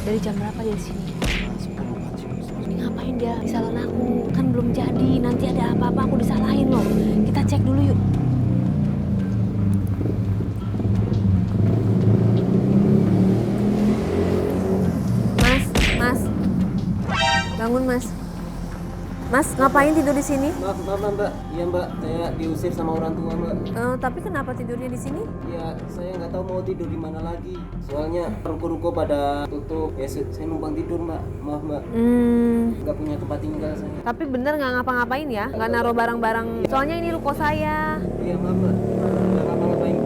Dari jam berapa dia di sini? 10-an sih. Ini ngapain dia di salon aku? Kan belum jadi, nanti ada apa-apa aku disalahin loh. Kita cek dulu yuk. Mas. Bangun, Mas. Mas, ngapain tidur di sini? Maaf mbak, iya mbak, saya diusir sama orang tua mbak. Tapi kenapa tidurnya di sini? Ya saya nggak tahu mau tidur di mana lagi. Soalnya ruko-ruko pada tutup. Ya saya numpang tidur mbak, maaf mbak. Nggak punya tempat tinggal saya. Tapi bener nggak ngapa-ngapain ya? Nggak naruh barang-barang. Soalnya ini ruko saya. Iya maaf mbak, nggak ngapa-ngapain.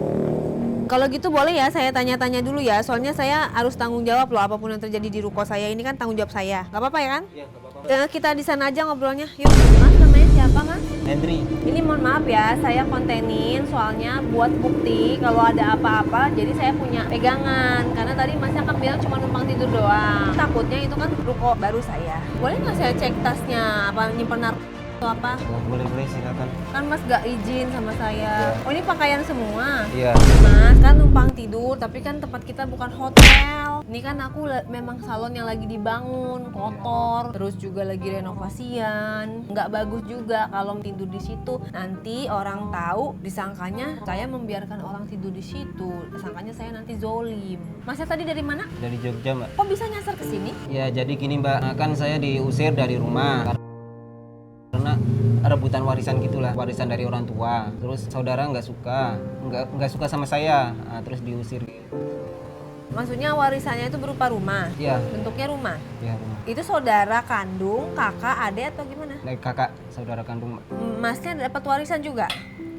Kalau gitu boleh ya saya tanya-tanya dulu ya. Soalnya saya harus tanggung jawab loh apapun yang terjadi di ruko saya. Ini kan tanggung jawab saya. Nggak apa-apa ya kan? Iya nggak apa-apa. Kita di sana aja ngobrolnya. Yuk. Mas, namanya siapa, Mas? Hendri. Ini mohon maaf ya, saya kontenin soalnya buat bukti kalau ada apa-apa, jadi saya punya pegangan. Karena tadi Masnya kan bilang cuma numpang tidur doang. Takutnya itu kan ruko baru saya. Boleh nggak saya cek tasnya, apa nyimpen narkoba atau apa? Oh, boleh silakan. Kan Mas gak izin sama saya. Oh ini pakaian semua? Iya. Mas kan numpang tidur, tapi kan tempat kita bukan hotel. Ini kan aku memang salon yang lagi dibangun, kotor, terus juga lagi renovasian. Nggak bagus juga kalau tidur di situ. Nanti orang tahu, disangkanya saya membiarkan orang tidur di situ. Disangkanya saya nanti zolim. Masnya tadi dari mana? Dari Jogja mbak. Kok bisa nyasar ke sini? Ya jadi gini mbak, kan saya diusir dari rumah karena rebutan warisan gitulah, warisan dari orang tua. Terus saudara nggak suka sama saya, terus diusir. Maksudnya warisannya itu berupa rumah? Iya. Bentuknya rumah? Iya rumah. Itu saudara kandung, kakak, adik atau gimana? Dari kakak, saudara kandung mbak. Masnya dapat warisan juga?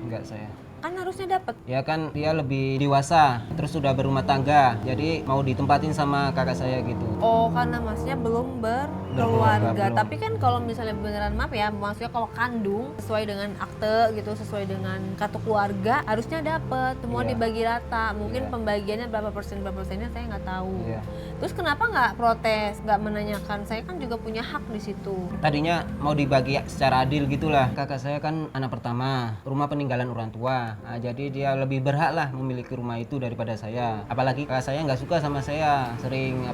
Enggak saya. Kan harusnya dapat. Ya kan dia lebih dewasa, terus sudah berumah tangga, jadi mau ditempatin sama kakak saya gitu. Oh, karena masnya belum Berkeluarga, berkeluarga. belum. Tapi kan kalau misalnya beneran maaf ya, maksudnya kalau kandung sesuai dengan akte gitu, sesuai dengan kartu keluarga, harusnya dapat. Semua Iya. dibagi rata. Mungkin Iya. pembagiannya berapa persennya saya nggak tahu. Iya. Terus kenapa nggak protes, nggak menanyakan? Saya kan juga punya hak di situ. Tadinya mau dibagi secara adil gitulah. Kakak saya kan anak pertama, rumah peninggalan orang tua. Nah, jadi dia lebih berhak lah memiliki rumah itu daripada saya. Apalagi kakak saya nggak suka sama saya, sering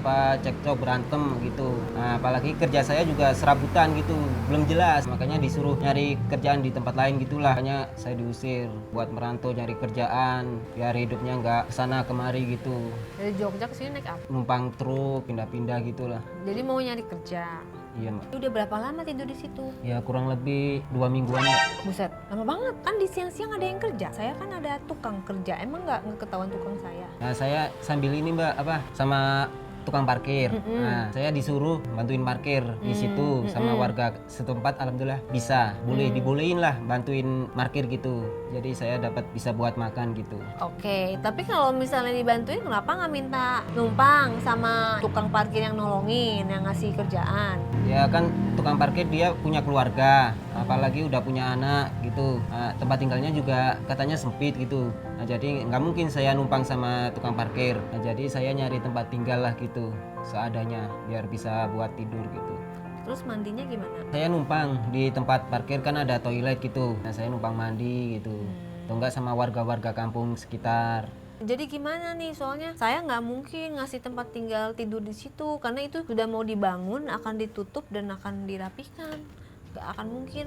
cekcok berantem gitu. Nah, apalagi kerja saya juga serabutan gitu, belum jelas. Makanya disuruh nyari kerjaan di tempat lain gitulah. Makanya saya diusir buat merantau nyari kerjaan, biar hidupnya nggak kesana kemari gitu. Dari Jogja ke sini naik apa? Numpang truk, pindah-pindah gitulah. Jadi mau nyari kerja. Iya mbak. Udah berapa lama tidur di situ? Ya kurang lebih 2 mingguan mbak. Buset, lama banget. Kan di siang-siang ada yang kerja. Saya kan ada tukang kerja. Emang nggak ketahuan tukang saya? Nah saya sambil ini mbak sama tukang parkir. Nah saya disuruh bantuin parkir di situ sama warga setempat. Alhamdulillah bisa, dibolehin lah bantuin parkir gitu. Jadi saya dapat bisa buat makan gitu. Oke, tapi kalau misalnya dibantuin kenapa nggak minta numpang sama tukang parkir yang nolongin, yang ngasih kerjaan? Ya kan tukang parkir dia punya keluarga, apalagi udah punya anak gitu. Nah, tempat tinggalnya juga katanya sempit gitu. Nah, jadi nggak mungkin saya numpang sama tukang parkir. Nah, jadi saya nyari tempat tinggal lah gitu seadanya biar bisa buat tidur gitu. Terus mandinya gimana? Saya numpang di tempat parkir kan ada toilet gitu. Nah, saya numpang mandi gitu. Atau enggak sama warga-warga kampung sekitar. Jadi gimana nih? Soalnya saya nggak mungkin ngasih tempat tinggal tidur di situ karena itu sudah mau dibangun, akan ditutup dan akan dirapikan. Nggak akan mungkin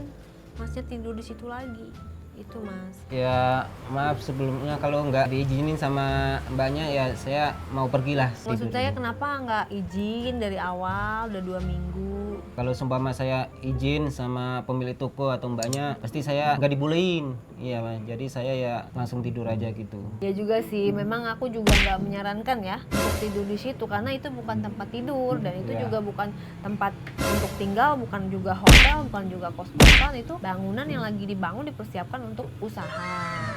masnya tidur di situ lagi. Itu mas. Ya maaf sebelumnya kalau nggak diizinin sama mbaknya ya saya mau pergilah. Maksud saya kenapa nggak izin dari awal udah 2 minggu? Kalau seumpama saya izin sama pemilik toko atau mbaknya pasti saya nggak dibolehin. Iya Mas. Jadi saya ya langsung tidur aja gitu. Ya juga sih, memang aku juga nggak menyarankan ya untuk tidur di situ karena itu bukan tempat tidur dan itu juga bukan tempat untuk tinggal, bukan juga hotel, bukan juga kos-kosan. Itu bangunan yang lagi dibangun dipersiapkan untuk usaha.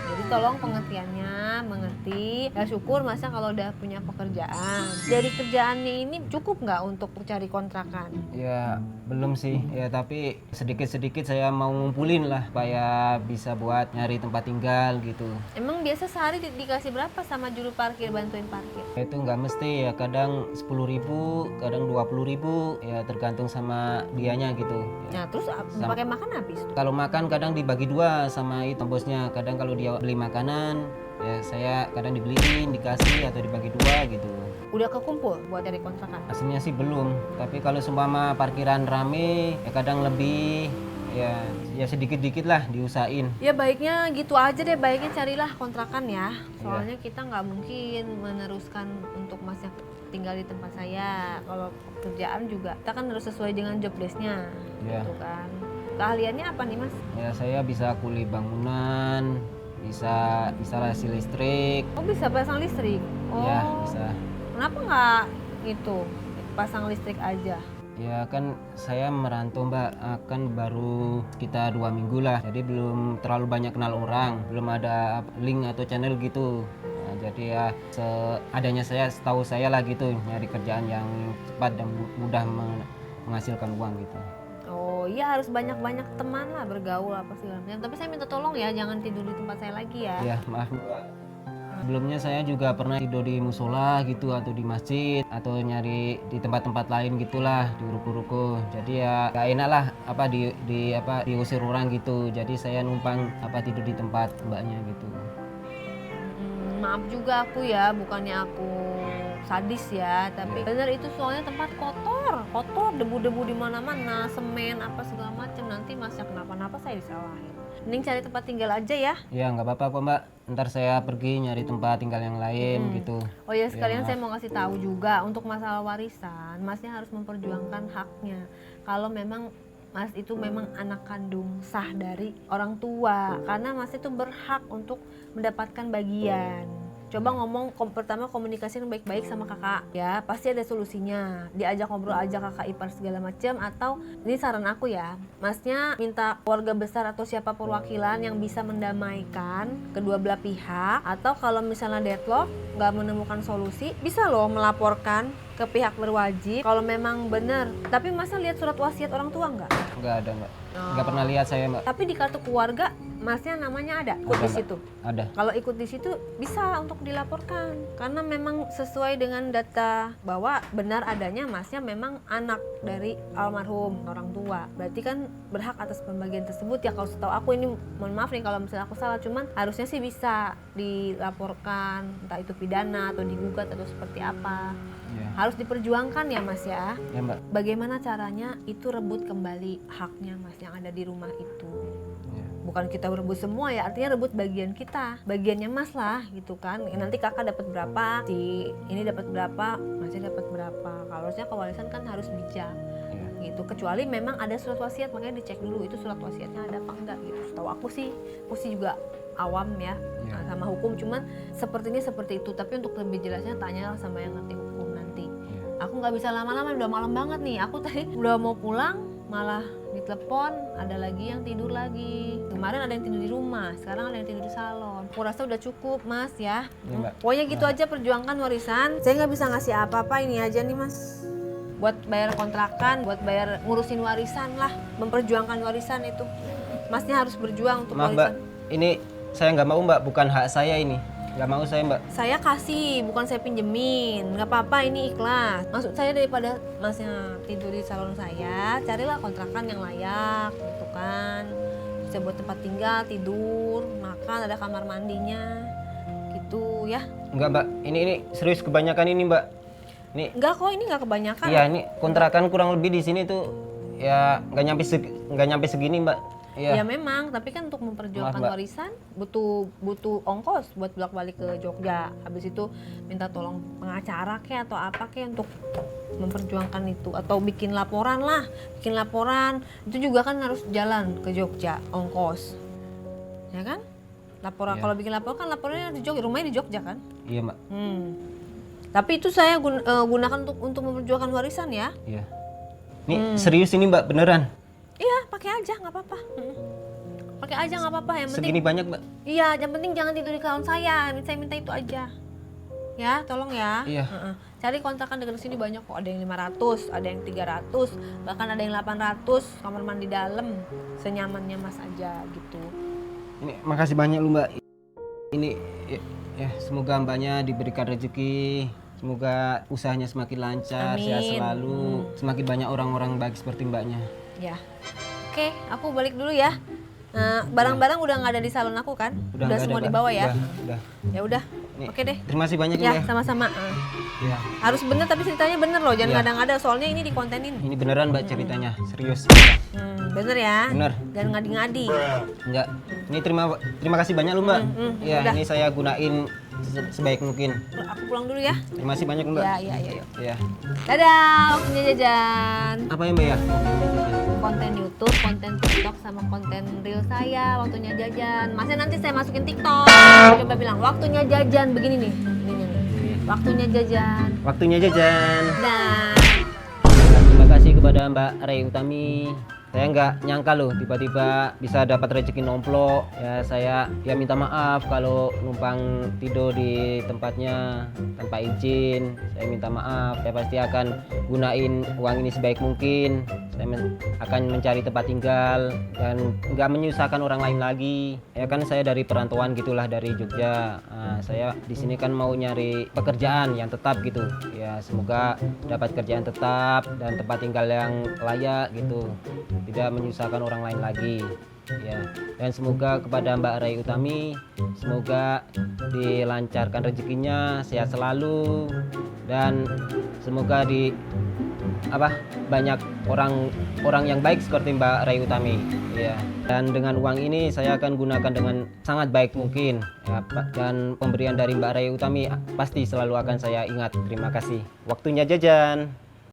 Jadi tolong pengertiannya, mengerti. Ya syukur masa kalau udah punya pekerjaan. Dari kerjaannya ini cukup nggak untuk cari kontrakan? Ya belum sih, ya tapi sedikit-sedikit saya mau ngumpulin lah supaya bisa buat nyari tempat tinggal gitu. Emang biasa sehari dikasih berapa sama juru parkir bantuin parkir? Itu nggak mesti ya, kadang 10.000, kadang 20.000, ya tergantung sama dianya gitu. Nah terus pakai makan habis? Kalau makan kadang dibagi dua sama itu bosnya. Kadang kalau dia beli makanan Ya saya kadang dibeliin, dikasih atau dibagi dua gitu. Udah kekumpul buat cari kontrakan? Aslinya sih belum, tapi kalau seumpama parkiran rame ya kadang lebih, ya sedikit-dikit lah diusahain. Ya baiknya gitu aja deh, baiknya carilah kontrakan ya. Soalnya kita nggak mungkin meneruskan untuk masnya tinggal di tempat saya. Kalau kerjaan juga kita kan harus sesuai dengan job desk-nya, Iya. gitu kan. Keahliannya apa nih mas? Ya saya bisa kuli bangunan, bisa instalasi listrik, Oh bisa pasang listrik? Oh ya bisa. kenapa nggak itu pasang listrik aja? Ya kan saya merantau mbak, kan baru sekitar 2 minggu lah, jadi belum terlalu banyak kenal orang, belum ada link atau channel gitu. Nah, jadi ya seadanya saya, setahu saya lah gitu, nyari kerjaan yang cepat dan mudah menghasilkan uang gitu. Oh iya harus banyak-banyak teman lah, bergaul apa segala macam. Tapi saya minta tolong ya jangan tidur di tempat saya lagi ya. Ya maaf mbak. Sebelumnya saya juga pernah tidur di musola gitu atau di masjid atau nyari di tempat-tempat lain gitulah di ruko-ruko. Jadi ya gak enak lah apa diusir orang gitu. Jadi saya numpang tidur di tempat mbaknya gitu. Maaf juga aku ya, bukannya aku sadis ya, tapi benar itu soalnya tempat kotor, debu-debu di mana-mana, semen apa segala macam. Nanti masnya kenapa-napa saya disalahin. Mending cari tempat tinggal aja ya. Ya nggak apa-apa kok mbak. Ntar saya pergi nyari tempat tinggal yang lain gitu. Oh ya sekalian maaf. saya mau kasih tahu juga untuk masalah warisan, masnya harus memperjuangkan haknya. Kalau memang mas itu memang anak kandung sah dari orang tua, karena mas itu berhak untuk mendapatkan bagian. Coba ngomong pertama komunikasi yang baik-baik sama kakak ya, pasti ada solusinya. Diajak ngobrol aja kakak ipar segala macam, atau ini saran aku ya, masnya minta keluarga besar atau siapa perwakilan yang bisa mendamaikan kedua belah pihak, atau kalau misalnya deadlock nggak menemukan solusi, bisa loh melaporkan ke pihak berwajib kalau memang benar. Tapi masa lihat surat wasiat orang tua nggak? Nggak ada mbak. Nggak pernah lihat saya mbak. Tapi di kartu keluarga masnya namanya ada ikut Ada, di Mbak. situ. Ada. Kalau ikut di situ bisa untuk dilaporkan karena memang sesuai dengan data bahwa benar adanya masnya memang anak dari almarhum orang tua. Berarti kan berhak atas pembagian tersebut ya. Kalau setahu aku ini, mohon maaf nih kalau misalnya aku salah, cuman harusnya sih bisa dilaporkan, entah itu pidana atau digugat atau seperti apa. Ya. Harus diperjuangkan ya mas ya. Ya mbak. Bagaimana caranya itu rebut kembali haknya mas yang ada di rumah itu. Ya. Bukan kita berebut semua ya, artinya rebut bagian kita, bagiannya mas lah gitu kan. Nanti kakak dapat berapa, si ini dapat berapa, masnya dapat berapa. Kalau harusnya kewarisan kan harus bijak gitu. Kecuali memang ada surat wasiat, makanya dicek dulu itu surat wasiatnya ada apa enggak gitu. Setahu aku sih juga awam ya sama hukum, cuman sepertinya seperti itu. Tapi untuk lebih jelasnya tanya sama yang ngerti hukum nanti. Aku nggak bisa lama-lama, udah malam banget nih. Aku tadi udah mau pulang malah ditelepon ada lagi yang tidur lagi. Kemarin ada yang tidur di rumah, sekarang ada yang tidur di salon. Aku rasa udah cukup mas ya. Mbak. Pokoknya gitu aja, perjuangkan warisan. Saya nggak bisa ngasih apa-apa, ini aja nih mas. Buat bayar kontrakan, buat bayar ngurusin warisan lah. Memperjuangkan warisan itu. Masnya harus berjuang untuk Maaf mbak, warisan. ini saya nggak mau mbak, bukan hak saya ini. Nggak mau saya mbak. Saya kasih, bukan saya pinjemin. Nggak apa-apa, ini ikhlas. Maksud saya daripada masnya tidur di salon saya, carilah kontrakan yang layak gitu kan. Bisa buat tempat tinggal, tidur, makan, ada kamar mandinya gitu ya. Enggak mbak, ini serius kebanyakan ini mbak. Ini Enggak kok, ini nggak kebanyakan. iya, ini kontrakan kurang lebih di sini tuh ya nggak nyampe segini mbak. Ya Iya. memang, tapi kan untuk memperjuangkan Maaf, Mbak. warisan butuh ongkos buat bolak-balik ke Jogja. Habis itu minta tolong pengacara kek atau apa kek untuk memperjuangkan itu, atau bikin laporan lah. Bikin laporan itu juga kan harus jalan ke Jogja, ongkos. Ya kan? Laporan Iya. kalau bikin laporan kan laporannya di Jogja, rumahnya di Jogja kan? Iya mbak. Tapi itu saya gunakan untuk memperjuangkan warisan ya. Iya. Ini serius ini mbak, beneran. Iya, pakai aja nggak apa-apa. Pakai aja nggak apa-apa, yang penting. Segini banyak mbak. Iya, yang penting jangan tidur di salon saya. Saya minta itu aja. Ya, tolong ya. Iya. Cari kontrakan dekat sini banyak kok. Ada yang 500, ada yang 300, bahkan ada yang 800. Kamar mandi dalam, senyamannya Mas aja gitu. Ini makasih banyak lu mbak. Ini ya semoga mbaknya diberikan rezeki. Semoga usahanya semakin lancar, sehat Amin. selalu. Semakin banyak orang-orang baik seperti mbaknya. Ya. Oke, aku balik dulu ya. Barang-barang udah nggak ada di salon aku kan? Udah nggak semua ada, Mbak. dibawa ya? Udah. Ya udah. Nih, Oke deh. Terima kasih banyak Ya, ya. sama-sama. Ya. Harus bener tapi ceritanya bener loh, jangan Iya. ngada-ngada soalnya ini dikontenin. Ini beneran Mbak ceritanya, serius. Bener ya? Bener. Jangan ngadi-ngadi. Enggak. Ini terima kasih banyak lu Mbak. Ya, udah. ini saya gunain sebaik mungkin. Aku pulang dulu ya. Terima kasih banyak Mbak. Ya, yuk. Ya. Dadah, waktunya jajan. Apa ya Mbak ya? Konten YouTube, konten TikTok, sama konten reel saya, waktunya jajan. Masnya nanti saya masukin TikTok. Coba bilang, waktunya jajan, begini nih. Ini nih. Waktunya jajan. Waktunya jajan. Dan Terima kasih kepada Mbak Ray Utami. Saya nggak nyangka loh tiba-tiba bisa dapat rezeki nomplok. Ya saya minta maaf kalau numpang tidur di tempatnya tanpa izin. Saya minta maaf. Saya pasti akan gunain uang ini sebaik mungkin. Saya akan mencari tempat tinggal dan nggak menyusahkan orang lain lagi. Ya kan saya dari perantauan gitulah, dari Jogja. Nah, saya di sini kan mau nyari pekerjaan yang tetap gitu. Ya semoga dapat kerjaan tetap dan tempat tinggal yang layak gitu. Tidak menyusahkan orang lain lagi ya, dan semoga kepada Mbak Ray Utami semoga dilancarkan rezekinya, sehat selalu, dan semoga banyak orang yang baik seperti Mbak Ray Utami ya. Dan dengan uang ini saya akan gunakan dengan sangat baik mungkin ya, dan pemberian dari Mbak Ray Utami pasti selalu akan saya ingat. Terima kasih. Waktunya jajan.